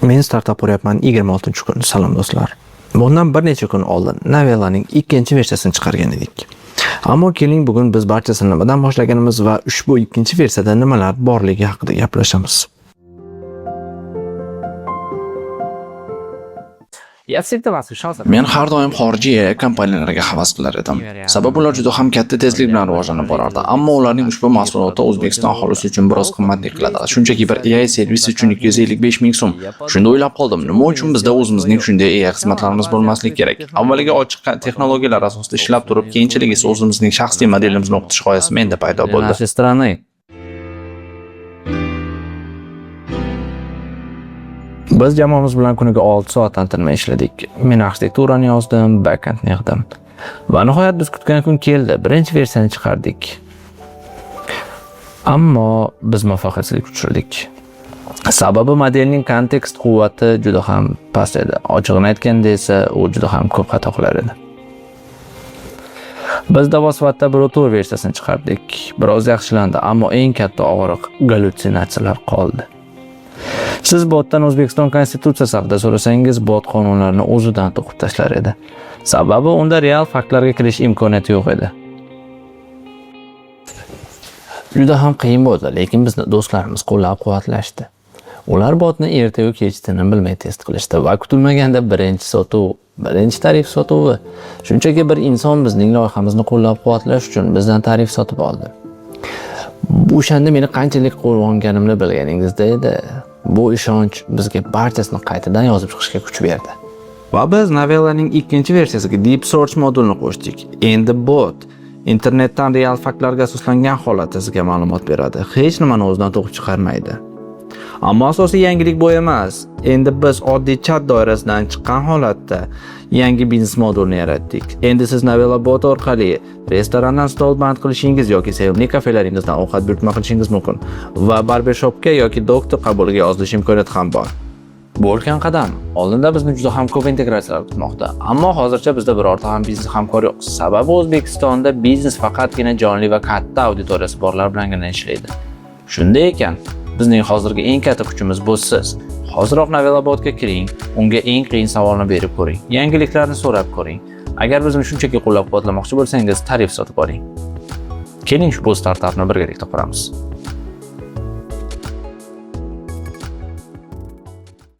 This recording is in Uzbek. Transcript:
Men startap quryapman 26-kun. Salom do'stlar. Bundan bir necha kun oldin Navellaning ikkinchi versiyasini chiqargan edik. Ammo keling bugun biz barchasini nimadan boshlaganimiz va ushbu ikkinchi versiyada nimalar borligi haqida gaplashamiz. Men har doim xorijiy kompaniyalarga havas qilar edim. Sababi ular juda ham katta tezlik bilan rivojlanib borardi, ammo ularning ushbu mahsuloti O'zbekiston aholisi uchun biroz qimmatlik qiladi. Shunchaki bir AI servisi uchun 255 ming so'm. Shunda o'ylab qoldim, nima uchun bizda o'zimizning shunday AI xizmatlarimiz bo'lmasligi kerak? Avvaliga ochiq texnologiyalar asosida ishlab turib, keyinchalik esa o'zimizning shaxsiy modelimizni o'qitish g'oyasi menda paydo bo'ldi. Biz jamoamiz bilan kuniga 6 soatdan tinmay ishladik. Men arxitekturani yozdim, backendni yig'dim. Va nihoyat biz kutgan kun keldi. Birinchi versiyani chiqardik. Ammo biz muvaffaqiyatsizlik uchradik. Sababi modelning kontekst quvvati juda ham past edi. Ochig'ini aytganda esa u juda ham ko'p xato qilar edi. Biz Davosvatda bir o'tur versiyasini chiqardik. Biroz yaxshilandi, ammo eng katta og'riq gallyutsinatsiyalar qoldi. Siz botdan O'zbekiston konstitutsiyasi haqida so'rasangiz, bot qonunlarni o'zidan to'qib tashlar edi. Sababi unda real faktlarga kirish imkoniyati yo'q edi. Juda ham qiyin bo'ldi, lekin bizni do'stlarimiz qo'llab-quvvatlashdi. Ular botni ertayu kechini bilmay test qilishdi va kutilmaganda birinchi tarif sotuvi. Shunchaki bir inson bizning loyihamizni qo'llab-quvvatlash uchun bizdan tarif sotib oldi. O'shanda meni qanchalik qo'rg'onganimni bilganingizda edi. Bu ishonch bizga barchasini qaytadan yozib chiqishga kuch berdi. Va biz Navellaning ikkinchi versiyasiga Deep Search modulini qo'shdik. Endi bot internetdan real faktlarga asoslangan holatda sizga ma'lumot beradi. Hech nimani o'zidan to'qib chiqarmaydi. Ammo asosiy yangilik bu emas. Endi biz oddiy chat doirasidan chiqqan holatda yangi biznes modulni yaratdik. Endi siz Navella bot orqali restorandan stol band qilishingiz yoki sevimli kafelaringizdan ovqat buyurtma qilishingiz mumkin va barbershopga yoki doktor qabuliga yozilish imkoniyati ham bor. Bu ulkan qadam. Oldinda bizni juda ham ko'p integratsiyalar kutmoqda, ammo hozircha bizda birorta ham biznes hamkor yo'q. Sababi O'zbekistonda biznes faqatgina jonli va katta auditoriyasi borlar bilangina ishlaydi. Shunday ekan, bizning hozirgi eng katta kuchimiz bu siz. Hoziroq Navella botga kiring, unga eng qiyin savolni berib ko'ring, yangiliklarni so'rab ko'ring. Agar bizni shunchaki qo'llab-quvvatlamoqchi bo'lsangiz, tarif sotib oling. Keling bu startapni birgalikda quramiz.